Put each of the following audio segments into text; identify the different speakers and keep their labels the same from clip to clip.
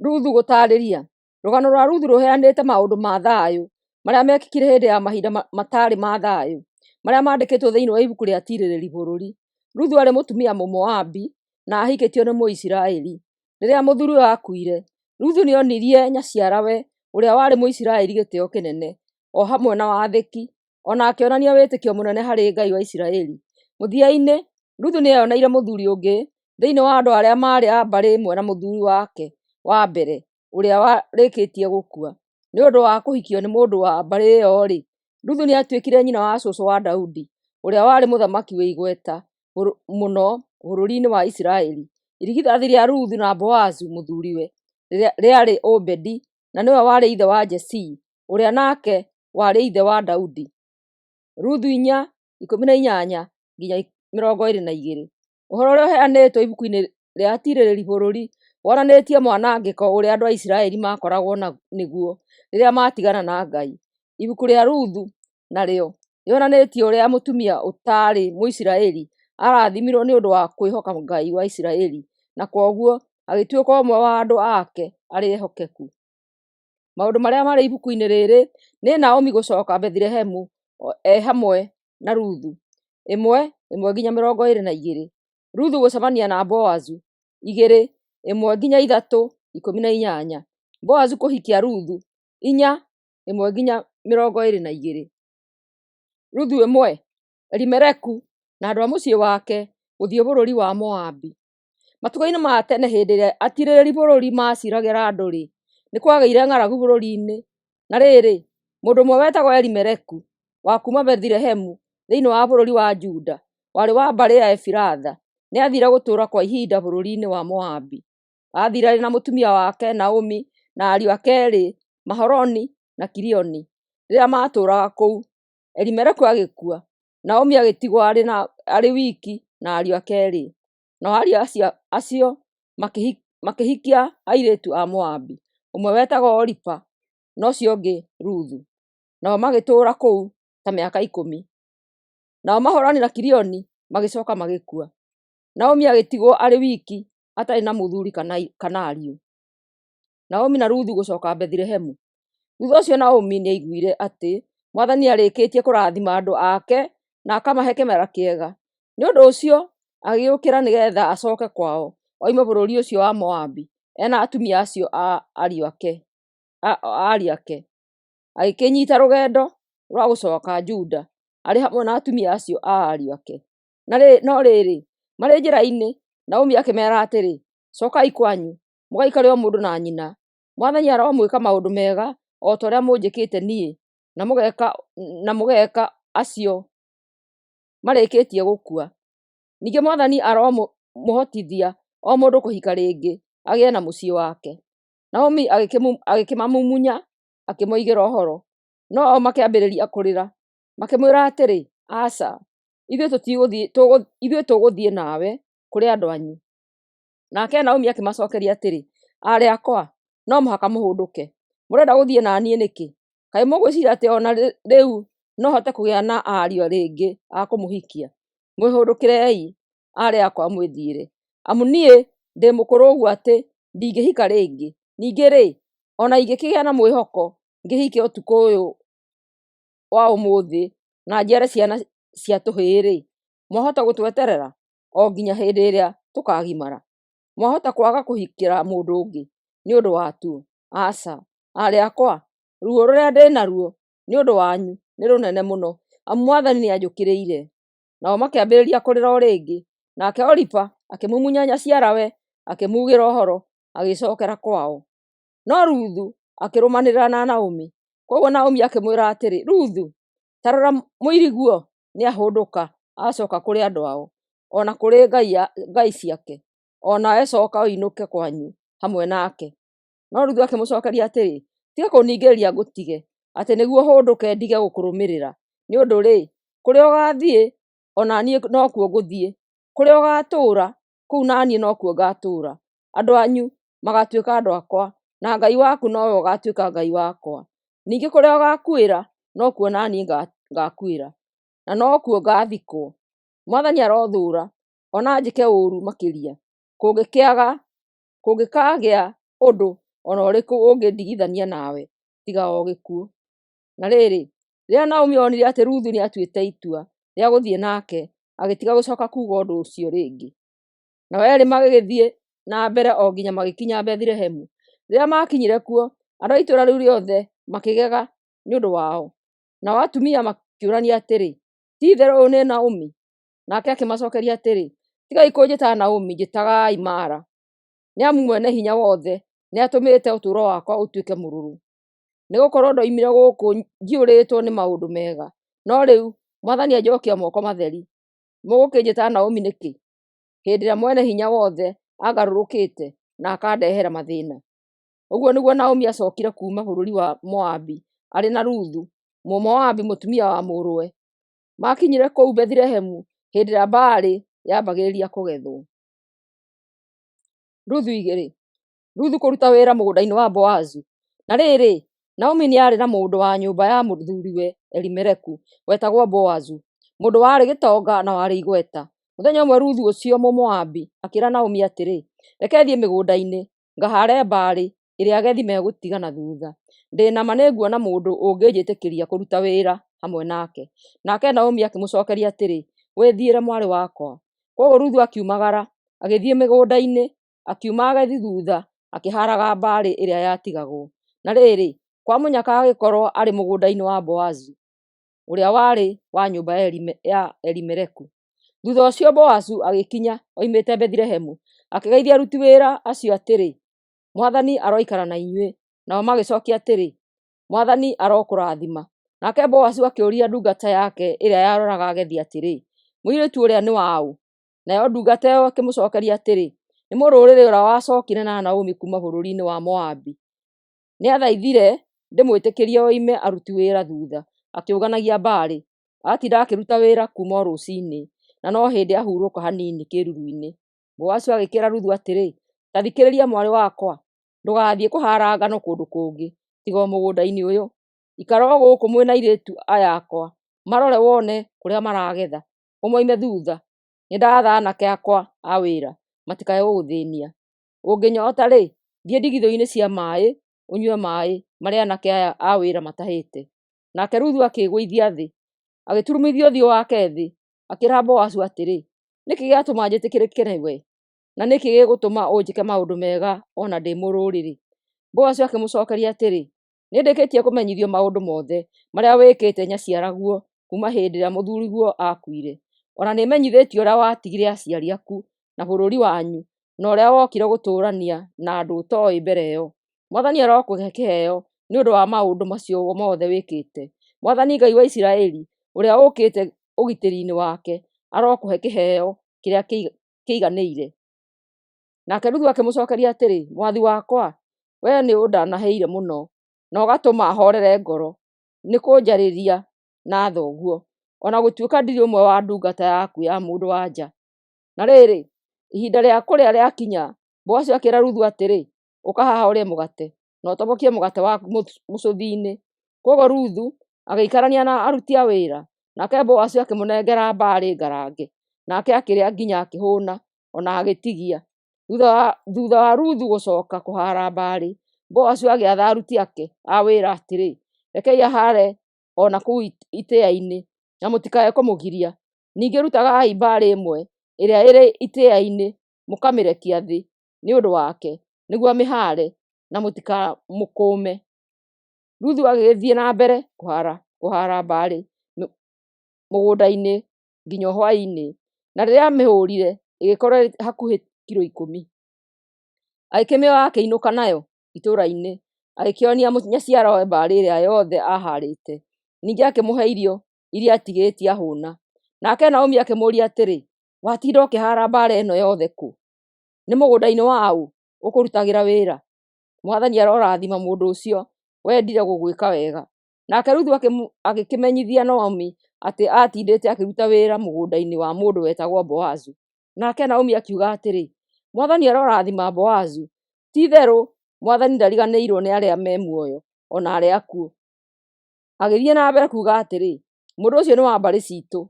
Speaker 1: Ruthu gũtarĩria. Rũgano rwa Ruthu rũheanĩte maũndũ ma thayũ marĩa mekĩkire hĩndĩ ya mahinda matarĩ ma thayũ marĩa mandĩkĩtwo thĩinĩ wa ibuku rĩa tirĩrĩri bũrũri. Ruthu arĩ mũtumia Mũmoabi na ahikĩtio nĩ Mũisiraeli. Rĩrĩa mũthuriwe akuire, Ruthu nĩonirie nyaciarawe ũrĩa warĩ Mũisiraeli gĩtĩo kĩnene o hamwe na wathĩki, ona akĩonania wĩtĩkio mũnene harĩ Ngai wa Isiraeli. Mũthia-inĩ, Ruthu nĩeyoneire mũthuri ũngĩ thĩinĩ wa andũ arĩa marĩ a mbarĩ ĩmwe na mũthuri wake wa mbere ũrĩa warĩkĩtie gũkua. Nĩ ũndũ wa kũhikio nĩ mũndũ wa mbarĩ ĩyo-rĩ, Ruthu nĩatuĩkire nyina wa cũcũ wa Daudi ũrĩa warĩ mũthamaki wĩ igweta mũno bũrũri-inĩ wa Isiraeli. Irigithathi rĩa Ruthu na Boazu mũthuriwe rĩarĩ Obedi, na nĩwe warĩ ithe wa Jesii ũrĩa nake warĩ ithe wa Daudi. Ruthu 4:18-22. Ũhoro ũrĩa ũheanĩtwo ibuku-inĩ rĩa tirĩrĩri bũrũri wonanĩtie mwanangĩko ũrĩa andũ a Isiraeli makoragwo nĩguo rĩrĩa matigana na Ngai. Ibuku rĩa Ruthu narĩo rĩonanĩtie ũrĩa mũtumia ũtarĩ Mũisiraeli arathimirwo nĩ ũndũ wa kwĩhoka Ngai wa Isiraeli, na kwoguo agĩtuĩka ũmwe wa andũ ake arĩa ehokeku. Maũndũ marĩa marĩ ibuku-inĩ rĩrĩ nĩ Naomi gũcoka Bethlehemu hamwe na Ruthu. 1:1-22. Ruthu gũcemania na Boazu. 2:1-3:18. Boazu kũhikia Ruthu. 4:1-22. Ruthu 1. Elimeleku na andũ a mũciĩ wake gũthiĩ bũrũri wa Moabi. Matukũ-inĩ ma tene hĩndĩ ĩrĩa atirĩrĩri bũrũri maciragĩra andũ-rĩ, nĩ kwagĩire ng'aragu bũrũri-inĩ. Na rĩrĩ, mũndũ ũmwe wetagwo Elimeleku wa kuma Bethlehemu thĩinĩ wa bũrũri wa Juda, warĩ wa mbarĩ ya Efiratha, nĩ athire gũtũũra kwa ihinda bũrũri-inĩ wa Moabi. Athire arĩ na mũtumia wake Naomi na ariũ ake erĩ Maholoni na Kilioni. Rĩrĩa matũũraga kũu, Elimeleku agĩkua, Naomi agĩtigwo arĩ wiki na ariũ ake erĩ. Nao ariũ acio makĩhikia airĩtu a Moabi, ũmwe wetagwo Oripa na ũcio ũngĩ Ruthu. Nao magĩtũũra kũu ta mĩaka 10. Nao Maholoni na Kilioni magĩcoka magĩkua. Naomi agĩtigwo arĩ wiki atarĩ na mũthuri kana ariũ. Naomi na Ruthu gũcoka Bethlehemu. Thutha ũcio Naomi nĩaiguire atĩ Mwathani arĩkĩtie kũrathima andũ ake na akamahe kĩmera kĩega. Nĩ ũndũ ũcio agĩũkĩra nĩgetha acoke kwao oima bũrũri ũcio wa Moabi ena atumia acio a ariũ ake. Agĩkĩnyita rũgendo rwa gũcoka Juda arĩ hamwe na atumia acio a ariũ ake. No rĩrĩ, marĩ njĩra-inĩ, Naomi akĩmera atĩrĩ, cokai kwanyu, mũgaikare o mũndũ na nyina. Mwathani aromwĩka maũndũ mega o ta ũrĩa mũnjĩkĩte niĩ, na mũgeka acio marĩkĩtie gũkua. Ningĩ Mwathani aromũhotithia o mũndũ kũhika rĩngĩ agĩe na mũciĩ wake. Naomi agĩkĩmamumunya akĩmoigĩra ũhoro, no o makĩambĩrĩria kũrĩra, makĩmwĩra atĩrĩ, aca, ithuĩ tũgũthiĩ nawe kũrĩ andũ anyu. Nake Naomi akĩmacokeria atĩrĩ, arĩ akwa, no mũhaka mũhũndũke. Mũrenda gũthiĩ na niĩ nĩkĩ? Kaĩ mũgwĩciria atĩ ona rĩu no hote kũgĩa na ariũ rĩngĩ a kũmũhikia? Mwĩhũndũkĩrei, arĩ akwa, mwĩthiĩre. Amu niĩ ndĩ mũkũrũ ũguo atĩ ndingĩhika rĩngĩ. Ningĩ-rĩ, ona ingĩkĩgĩa na mwĩhoko ngĩhike ũtukũ ũyũ wa ũmũthĩ na njiare ciana cia tũhĩĩ-rĩ, mwahota gũtweterera o nginya hĩndĩ ĩrĩa tũkagimara? Mwahota kwaga kũhikĩra mũndũ ũngĩ nĩ ũndũ watuo? Aca, arĩ akwa, ruo rũrĩa ndĩ naruo nĩ ũndũ wanyu nĩ rũnene mũno, amu Mwathani nĩanjũkĩrĩire. Nao makĩambĩrĩria kũrĩra o rĩngĩ, nake Oripa akĩmumunya nyaciarawe, akĩmugĩra ũhoro, agĩcokera kwao. No Ruthu akĩrũmanĩrĩra na Naomi. Kwoguo Naomi akĩmwĩra atĩrĩ, Ruthu, ta rora mũiriguo nĩahũndũka acoka kũrĩ andũ ao, ona kũrĩ ngai ciake, ona ecoka ũinũke kwanyu hamwe nake. No Ruthu akĩmũcokeria atĩrĩ, tiga kũningĩrĩria ngũtige, atĩ nĩguo hũndũke ndige gũkũrũmĩrĩra. Nĩ ũndũ-rĩ, kũrĩa ũgathiĩ ona niĩ nokuo ngũthiĩ, kũrĩa ũgatũũra kũu naniĩ nokuo ngatũũra. Andũ anyu magatuĩka andũ akwa, na Ngai waku nowe ũgatuĩka Ngai wakwa. Ningĩ kũrĩa ũgakuĩra nokuo naniĩ ngakuĩra, na nokuo ngathikwo. Mwathani arothũũra, ona njĩke ũũru makĩria, kũngĩkagĩa ũndũ ona ũrĩkũ ũngĩndigithania nawe tiga o gĩkuũ. Na rĩrĩ, rĩrĩa Naomi onire atĩ Ruthu nĩatuĩte itua rĩa gũthiĩ nake, agĩtiga gũcoka kuuga ũndũ ũcio rĩngĩ. Nao erĩ magĩthiĩ na mbere o nginya magĩkinya Bethilehemu. Rĩrĩa makinyire kuo, andũ a itũũra rĩu rĩothe makĩgega nĩ ũndũ wao. Nao atumia makĩũrania atĩrĩ, ti-itherũ ũyũ nĩ Naomi? Nake akĩmacokeria atĩrĩ, tigai kũnjĩta Naomi, njĩtagaai Mara, nĩamu Mwene hinya wothe nĩatũmĩte ũtũũro wakwa ũtuĩke mũrũrũ. Nĩgũkorwo ndoimire gũkũ njiyũrĩtwo nĩ maũndũ mega, no rĩu Mwathani anjokia moko matheri. Mũgũkĩnjĩta Naomi nĩkĩ, hĩndĩ ĩrĩa Mwene hinya wothe angarũrũkĩte na akandehera mathĩna? Ũguo nĩguo Naomi acokire kuuma bũrũri wa Moabi arĩ na Ruthu, Mũmoabi, mũtumia wa mũrũwe. Makinyire kũu Bethilehemu hĩndĩ ĩrĩa mbarĩ yambagĩrĩria kũgethwo. Ruthu 2. Ruthu kũruta wĩra mũgũnda-inĩ wa Boazu. Na rĩrĩ, Naomi nĩarĩ na mũndũ wa nyũmba ya mũthuriwe Elimeleku wetagwo Boazu, mũndũ warĩ gĩtonga na warĩ igweta. Mũthenya ũmwe Ruthu ũcio Mũmoabi akĩĩra Naomi atĩrĩ, reke thiĩ mĩgũnda-inĩ ngahaare mbarĩ ĩrĩa agethi megũtiga na thutha. Ndĩna ma nĩnguona mũndũ ũngĩnjĩtĩkĩria kũruta wĩra hamwe nake. Nake Naomi akĩmũcokeria atĩrĩ, wĩthiĩre mwarĩ wakwa. Koguo Ruthu akiumagara agĩthiĩ mĩgũnda-inĩ, akiuma agethi thutha, akĩhaaraga mbarĩ ĩrĩa yatigagwo. Na rĩrĩ, kwa mũnyaka agĩkorwo arĩ mũgũnda-inĩ wa Boazu, ũrĩa warĩ wa nyũmba ya Elimeleku. Thutha ũcio Boazu agĩkinya oimĩte Bethilehemu, akĩgeithia aruti wĩra acio atĩrĩ, Mwathani aroikara na inyuĩ. Nao magĩcokia atĩrĩ, Mwathani arokũrathima. Nake Boazu akĩũria ndungata yake ĩrĩa yaroraga agethi atĩrĩ, mũirĩtu ũrĩa nĩ waũ? Nayo ndungata ĩyo akĩmũcokeria atĩrĩ, nĩ mũrũrĩrĩ ũrĩa wacokire na Naomi kuma bũrũri-inĩ wa Moabi. Nĩathaithire ndĩmwĩtĩkĩrie oime aruti wĩra thutha, akĩũganagia mbarĩ. Atinda akĩruta wĩra kuma rũcinĩ, na no hĩndĩ ahurũka hanini kĩruru-inĩ. Boazu agĩkĩra Ruthu atĩrĩ, ta thikĩrĩria mwarĩ wakwa, ndũgathiĩ kũhaara ngano kũndũ kũngĩ tiga o mũgũnda-inĩ ũyũ. Ikara o gũkũ mwĩna airĩtu aya akwa, marore wone kũrĩa maragetha, ũmoime thutha. Nĩndatha aanake akwa a wĩra matikae gũgũthĩnia. Ũngĩnyota-rĩ, thiĩ ndigithũ-inĩ cia maaĩ ũnyue maaĩ marĩa aanake aya a wĩra matahĩte. Nake Ruthu akĩĩgũithia thĩ, agĩturumithia ũthiũ wake thĩ, akĩĩra Boazu atĩrĩ, nĩkĩ gĩatũma njĩtĩkĩrĩke nĩwe, na nĩkĩ gĩgũtũma ũnjĩke maũndũ mega ona ndĩ mũrũrĩrĩ? Boazu akĩmũcokeria atĩrĩ, nĩndĩkĩtie kũmenyithio maũndũ mothe marĩa wĩkĩte nyaciaraguo kuma hĩndĩ ĩrĩa mũthuriguo akuire. Ona nĩmenyithĩtio ũrĩa watigire aciari aku na bũrũri wanyu, na ũrĩa wokire gũtũũrania na andũ ũtooĩ mbere ĩyo. Mwathani arokũhe kĩheo nĩ ũndũ wa maũndũ macio mothe wĩkĩte. Mwathani Ngai wa Isiraeli, ũrĩa ũkĩte ũgitĩri-inĩ wake, arokũhe kĩheo kĩrĩa kĩiganĩire. Nake Ruthu akĩmũcokeria atĩrĩ, mwathi wakwa, wee nĩ ũndanaheire mũno, na ũgatũma horere ngoro, nĩ kũnjarĩria na thoguo, ona gũtuĩka ndirĩ ũmwe wa ndungata yaku ya mũndũ-wa-nja. Na rĩrĩ, ihinda rĩa kũrĩa rĩakinya, Boazu akĩĩra Ruthu atĩrĩ, ũka haha ũrĩe mũgate, na ũtobokie mũgate waku mũcũthi-inĩ. Koguo Ruthu agĩikarania na aruti a wĩra, nake Boazu akĩmũnengera mbarĩ ngarange, nake akĩrĩa nginya akĩhũna, ona agĩtigia. Thutha wa Ruthu gũcoka kũhaara mbarĩ, Boazu agĩatha aruti ake a wĩra atĩrĩ, rekei ahaare ona kũu itĩĩa-inĩ, na mũtikae kũmũgiria. Ningĩ rutagai mbarĩ ĩmwe ĩrĩa ĩrĩ itĩĩa-inĩ, mũkamĩrekia thĩ nĩ ũndũ wake, nĩguo amĩhaare na mũtikamũkũũme. Ruthu agĩthiĩ na mbere kũhaara mbarĩ mũgũnda-inĩ nginya hwaĩ-inĩ, na rĩrĩa amĩhũrire ĩgĩkorwo hakuhĩ kiro 10. Agĩkĩmĩoya akĩinũka nayo itũũra-inĩ, agĩkĩonia nyaciarawe mbarĩ ĩrĩa yothe ahaarĩte. Ningĩ akĩmũhe irio iria atigĩtie ahũna. Nake Naomi akĩmũũria atĩrĩ, watinda ũkĩhaara mbarĩ ĩno yothe kũ? Nĩ mũgũnda-inĩ waũ ũkũrutagĩra wĩra? Mwathani arorathima mũndũ ũcio wendire gũgwĩka wega. Nake Ruthu agĩkĩmenyithia Naomi atĩ atindĩte akĩruta wĩra mũgũnda-inĩ wa mũndũ wetagwo Boazu. Nake Naomi akiuga atĩrĩ, Mwathani arorathima Boazu, ti-itherũ Mwathani ndariganĩirwo nĩ arĩa me muoyo ona arĩa akuũ. Agĩthiĩ na mbere kuuga atĩrĩ, mũndũ ũcio nĩ wa mbarĩ citũ,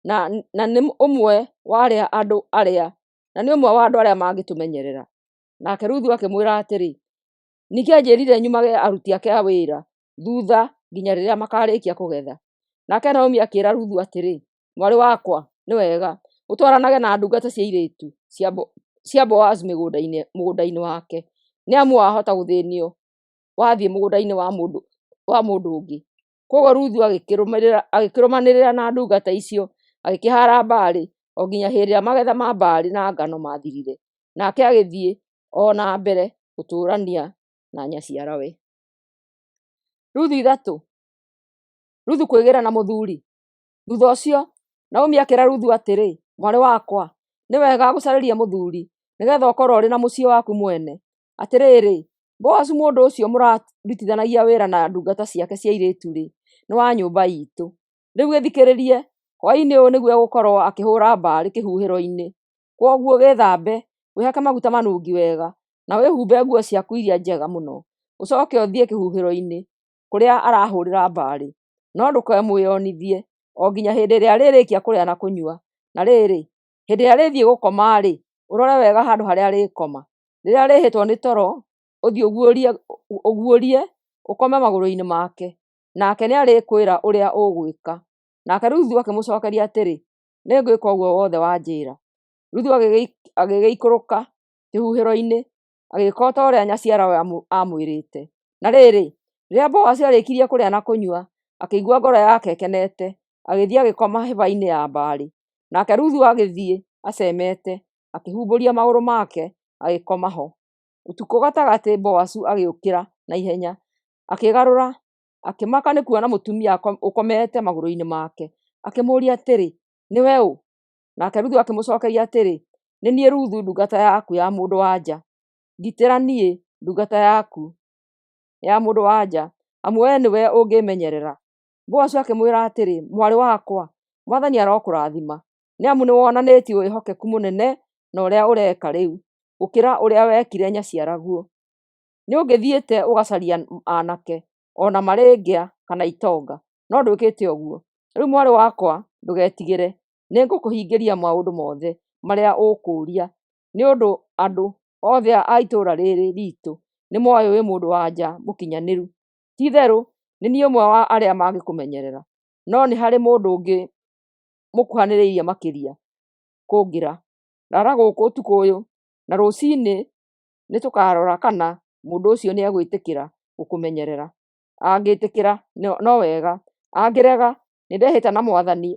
Speaker 1: na nĩ ũmwe wa andũ arĩa mangĩtũmenyerera. Nake Ruthu akĩmwĩra atĩrĩ, Ningĩ anjĩrire nyumage aruti ake a wĩra thutha nginya rĩrĩa makarĩkia kũgetha. Nake Naomi akĩĩra Ruthu atĩrĩ, mwarĩ wakwa, nĩ wega ũtwaranage na ndungata cia airĩtu cia Boazu mũgũnda-inĩ wake, nĩ amu wahota gũthĩnio wathiĩ mũgũnda-inĩ wa mũndũ ũngĩ. Koguo Ruthu agĩkĩrũmanĩrĩra na ndungata icio agĩkĩhara mbarĩ o nginya hĩndĩ ĩrĩa magetha ma mbarĩ na ngano mathirire, nake agĩthiĩ o na mbere gũtũũrania na nyaciarawe. Ruthu 3. Ruthu kwĩgĩra na mũthuri. Thutha ũcio Naomi akĩĩra Ruthu atĩrĩ, mwarĩ wakwa, nĩ wega gũcarĩria mũthuri nĩgetha ũkorwo ũrĩ na mũciĩ waku mwene. Atĩrĩrĩ, Boazu mũndũ ũcio mũrarutithanagia wĩra na ndungata ciake cia airĩtu-rĩ, nĩ wa nyũmba itũ. Rĩu gĩthikĩrĩrie, hwaĩ-inĩ ũyũ nĩguo egũkorwo akĩhũra mbarĩ kĩhuhĩro-inĩ. Kwoguo gĩthambe, wĩhake maguta manungi wega, na wĩhumbe nguo ciaku iria njega mũno. Ũcoke ũthiĩ kĩhuhĩro-inĩ kũrĩa arahũrĩra mbarĩ, no ndũkamwĩonithie o nginya hĩndĩ ĩrĩa arĩrĩkia kũrĩa na kũnyua. Na rĩrĩ, hĩndĩ ĩrĩa arĩthiĩ gũkoma-rĩ, ũrore wega handũ harĩa arĩkoma. Rĩrĩa arĩhĩtwo nĩ toro, ũthiĩ ũguũrie ũkome magũrũ-inĩ make, nake nĩ arĩkwĩra ũrĩa ũgwĩka. Nake Ruthu akĩmũcokeria atĩrĩ, nĩ ngwĩka ũguo wothe wanjĩra. Ruthu agĩgĩikũrũka kĩhuhĩro-inĩ agĩĩka o ta ũrĩa nyaciarawe amwĩrĩte. Na rĩrĩ, rĩrĩa Boazu arĩkirie kũrĩa na kũnyua, akĩigua ngoro yake ĩkenete, agĩthiĩ agĩkoma hĩba-inĩ ya mbarĩ. Nake Ruthu agĩthiĩ acemete, akĩhumbũria magũrũ make, agĩkoma ho. Ũtukũ gatagatĩ Boazu agĩũkĩra na ihenya, akĩgarũra, akĩmaka nĩ kuona mũtumia ũkomete magũrũ-inĩ make. Akĩmũũria atĩrĩ, nĩwe ũ? Nake Ruthu akĩmũcokeria atĩrĩ, nĩ niĩ Ruthu ndungata yaku ya mũndũ-wa-nja. Ngitĩra niĩ ndungata yaku ya mũndũ-wa-nja, amu wee nĩwe ũngĩmenyerera. Boazu akĩmwĩra atĩrĩ, mwarĩ wakwa, Mwathani arokũrathima, nĩ amu nĩ wonanĩtie wĩhokeku mũnene na ũrĩa ũreka rĩu, gũkĩra ũrĩa wekire nyaciaraguo. Nĩ ũngĩthiĩte ũgacaria aanake, o na marĩ ngĩa kana itonga, no ndwĩkĩte ũguo. Rĩu mwarĩ wakwa, ndũgetigĩre, nĩ ngũkũhingĩria maũndũ mothe marĩa ũkũũria, nĩ ũndũ andũ othe a itũũra rĩrĩ ritũ nĩ moĩ wĩ mũndũ-wa-nja mũkinyanĩru. Ti-itherũ, nĩ niĩ ũmwe wa arĩa mangĩkũmenyerera, no nĩ harĩ mũndũ ũngĩ mũkuhanĩrĩirie makĩria kũngĩra. Rara gũkũ ũtukũ ũyũ, na rũciinĩ nĩtũkarora kana mũndũ ũcio nĩ egwĩtĩkĩra gũkũmenyerera. Angĩtĩkĩra no wega, angĩrega, nĩndehĩta na Mwathani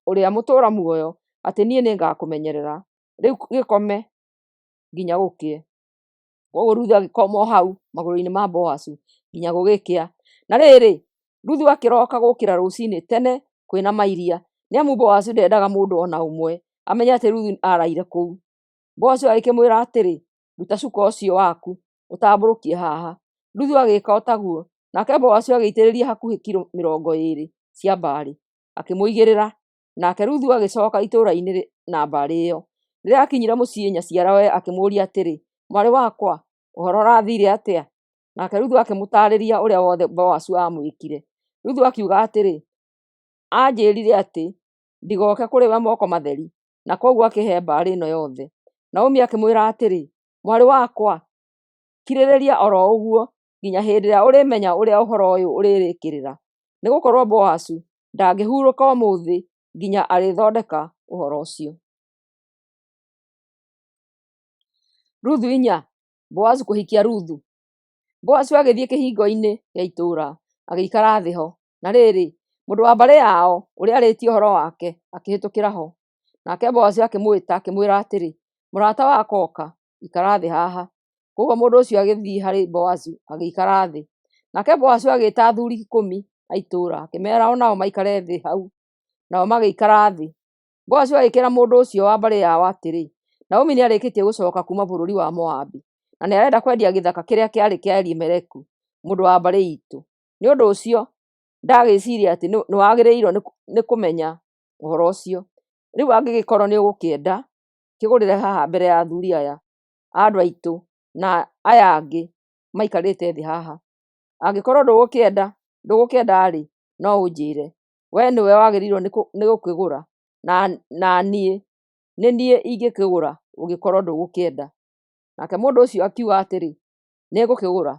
Speaker 1: ũrĩa mũtũũra muoyo atĩ niĩ nĩngakũmenyerera. Rĩu gĩkome nginya gũkĩe. Koguo Ruthu agĩkoma o hau magũrũ-inĩ ma Boazu nginya gũgĩkĩa. Na rĩrĩ, Ruthu akĩroka gũkĩra rũciinĩ tene kwĩna mairia, nĩ amu Boazu ndendaga mũndũ o na ũmwe amenye atĩ Ruthu araire kũu. Boazu agĩkĩmwĩra atĩrĩ, ruta cuka ũcio waku ũtambũrũkie haha. Ruthu agĩĩka o taguo, nake Boazu agĩitĩrĩria hakuhĩ kilo 20 cia mbarĩ, akĩmũigĩrĩra. Nake Ruthu agĩcoka itũũra-inĩ na mbarĩ ĩyo. Rĩrĩa akinyire mũciĩ, nyaciarawe akĩmũũria atĩrĩ, mwarĩ wakwa, ũhoro ũrathire atĩa? Nake Ruthu akĩmũtaarĩria ũrĩa wothe Boazu amwĩkire. Ruthu akiuga atĩrĩ, anjĩrire atĩ ndigoke kũrĩ we moko matheri, na koguo akĩhe mbarĩ ĩno yothe. Naomi akĩmwĩra atĩrĩ, mwarĩ wakwa, kirĩrĩria oro ũguo nginya hĩndĩ ĩrĩa ũrĩmenya ũrĩa ũhoro ũyũ ũrĩrĩkĩrĩra, nĩgũkorwo Boazu ndangĩhurũka ũmũthĩ nginya arĩthondeka ũhoro ũcio. Ruthu 4. Boazu kũhikia Ruthu. Boazu agĩthiĩ kĩhingo-inĩ gĩa itũũra, agĩikara thĩ ho. Na rĩrĩ, mũndũ wa mbarĩ yao ũrĩa arĩtie ũhoro wake akĩhĩtũkĩra ho. Nake Boazu akĩmwĩta akĩmwĩra atĩrĩ, mũrata wakwa ũka, ikara thĩ haha. Koguo mũndũ ũcio agĩthiĩ harĩ Boazu agĩikara thĩ. Nake Boazu agĩĩta athuuri 10 a itũũra, akĩmeera o nao maikare thĩ hau, nao magĩikara thĩ. Boazu agĩkĩra mũndũ ũcio wa mbarĩ yao atĩrĩ, Naomi nĩ arĩkĩtie gũcoka kuuma bũrũri wa Moabi, na nĩ arenda kwendia gĩthaka kĩrĩa kĩarĩ kĩa Elimeleku, mũndũ wa mbarĩ itũ. Nĩ ũndũ ũcio ndagĩciiria atĩ nĩ wagĩrĩirwo nĩ kũmenya ũhoro ũcio. Rĩu angĩgĩkorwo nĩ ũgũkĩenda, kĩgũrĩre haha mbere ya athuuri aya a andũ aitũ na aya angĩ maikarĩte thĩ haha. Angĩkorwo ndũgũkĩenda-rĩ, no ũnjĩre. Wee nĩwe wagĩrĩirwo nĩ gũkĩgũra, na niĩ nĩ niĩ ingĩkĩgũra ũngĩkorwo ndũgũkĩenda. Nake mũndũ ũcio akiuga atĩrĩ, nĩ ngũkĩgũra.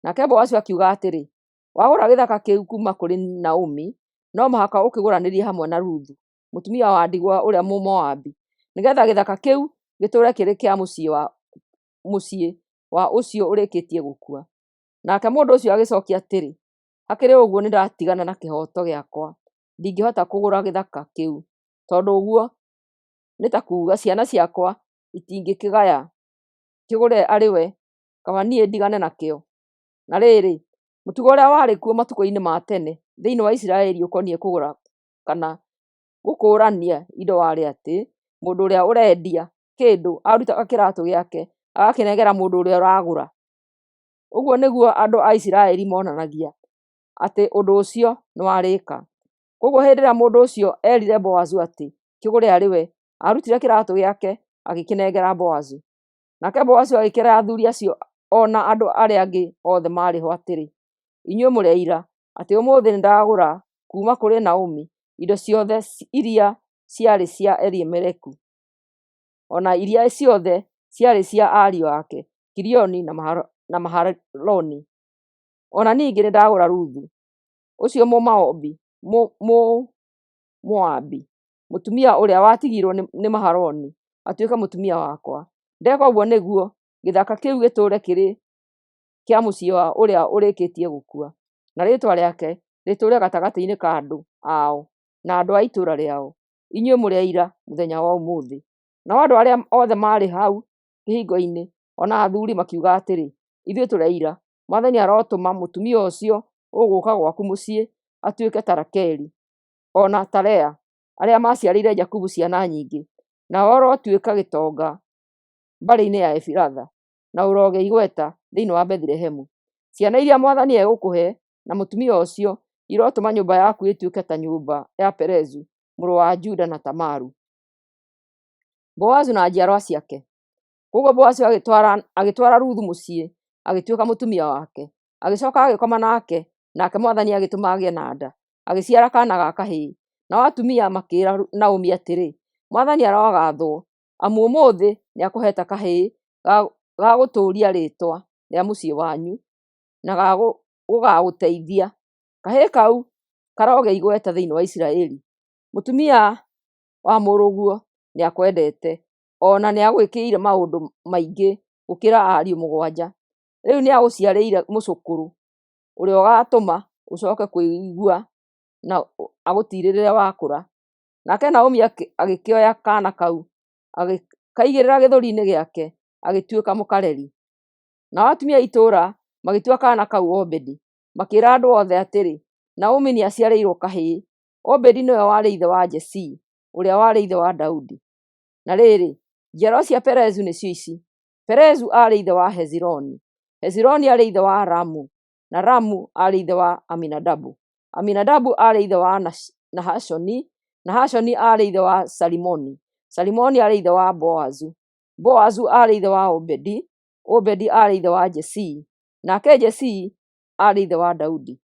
Speaker 1: Nake Boazu akiuga atĩrĩ, wagũra gĩthaka kĩu kuma kũrĩ Naomi, no mũhaka ũkĩgũranĩrie hamwe na Ruthu, mũtumia wa ndigwa ũrĩa Mũmoabi, nĩgetha gĩthaka kĩu gĩtũũre kĩrĩ kĩa mũciĩ wa ũcio ũrĩkĩtie gũkua. Nake mũndũ ũcio agĩcokia atĩrĩ, hakĩrĩ ũguo nĩndatigana na kĩhooto gĩakwa, ndingĩhota kũgũra gĩthaka kĩu, tondũ ũguo nĩ ta kuuga ciana ciakwa itingĩkĩgaya kĩgũre arĩ we, kaba niĩ ndigane nakĩo. Na rĩrĩ, mũtugo ũrĩa warĩ kuo matukũ-inĩ ma tene thĩinĩ wa Isiraeli ũkoniĩ kũgũra kana gũkũũrania indo warĩ atĩ, mũndũ ũrĩa ũrendia kĩndũ arutaga kĩratũ gĩake agakĩnengera mũndũ ũrĩa ũragũra. Ũguo nĩguo andũ a Isiraeli monanagia atĩ ũndũ ũcio nĩ warĩka. Koguo hĩndĩ ĩrĩa mũndũ ũcio erire Boazu atĩ kĩgũre arĩ we, arutire kĩratũ gĩake agĩkĩnengera Boazu. Nake Boazu agĩkĩra athuri acio ona andũ arĩa angĩ othe marĩ ho atĩrĩ, inyuĩ mũrĩ aira atĩ ũmũthĩ nĩndagũra kuma kũrĩ Naomi indo ciothe iria ciarĩ cia Elimeleki, ona iria ciothe ciarĩ cia ariũ ake Kilioni na Mahaloni. Ona ningĩ nĩndagũra Ruthu ũcio Mũmoabi, mũtumia ũrĩa watigirwo nĩ Mahaloni, atuĩke mũtumia wakwa. Ndeka ũguo nĩguo gĩthaka kĩu gĩtũũre kĩrĩ kĩa mũciĩ wa ũrĩa ũrĩkĩtie gũkua, na rĩĩtwa rĩake rĩtũũre gatagatĩ-inĩ ka andũ ao na andũ a itũũra rĩao. Inyuĩ mũrĩ aira mũthenya wa ũmũthĩ. Nao andũ arĩa othe marĩ hau kĩhingo-inĩ ona athuri makiuga atĩrĩ, ithuĩ tũrĩ aira, Mwathani arotũma mũtumia ũcio ũgũka gwaku mũciĩ atuĩke ta Rakeli ona ta Lea, arĩa maciarĩire Jakubu ciana nyingĩ, na orotuĩka gĩtonga mbarĩ-inĩ ya Efiratha, na ũroge igweta thĩinĩ wa Bethlehemu. Ciana iria Mwathani egũkũhe na mũtumia ũcio irotũma nyũmba yaku ĩtuĩke ta nyũmba ya Perezu mũrũ wa Juda na Tamaru. Boazu na njiarwa ciake. Koguo Boazu agĩtwara Ruthu mũciĩ, agĩtuĩka mũtumia wake, agĩcoka agĩkoma nake, nake Mwathani agĩtũma agĩe na nda, agĩciara kaana ga kahĩĩ. Nao atumia makĩĩra Naomi atĩrĩ, Mwathani arogathwo, amu ũmũthĩ nĩakũhete kahĩĩ ga gũtũũria rĩĩtwa rĩa mũciĩ wanyu na gũgagũteithia. Kahĩĩ kau karoge igweta thĩinĩ wa Isiraeli. Mũtumia wa mũrũguo nĩakwendete, ona nĩagwĩkĩire maũndũ maingĩ gũkĩra ariũ 7. Rĩu nĩagũciarĩire mũcũkũrũ ũrĩa ũgatũma ũcoke kũigua na agũtirĩrĩre wakũra. Nake Naomi agĩkĩoya kaana kau agĩkaigĩrĩra gĩthũri-inĩ gĩake, agĩtuĩka mũkareri. Nao atumia a itũũra magĩtua kaana kau Obedi, makĩĩra andũ othe atĩrĩ, Naomi nĩaciarĩirwo kahĩĩ. Obedi nĩwe warĩ ithe wa Jesii, ũrĩa warĩ ithe wa Daudi. Na rĩrĩ, njiarwa cia Perezu nĩcio ici. Perezu arĩ ithe wa Hezironi, Hezironi arĩ ithe wa Ramu, na Ramu arĩ ithe wa Aminadabu, Aminadabu arĩ ithe wa Nahashoni, Nahashoni arĩ ithe wa Salimoni, Salimoni arĩ ithe wa Boazu, Boazu arĩ ithe wa Obedi, Obedi arĩ ithe wa Jesii, nake Jesii arĩ ithe wa Daudi.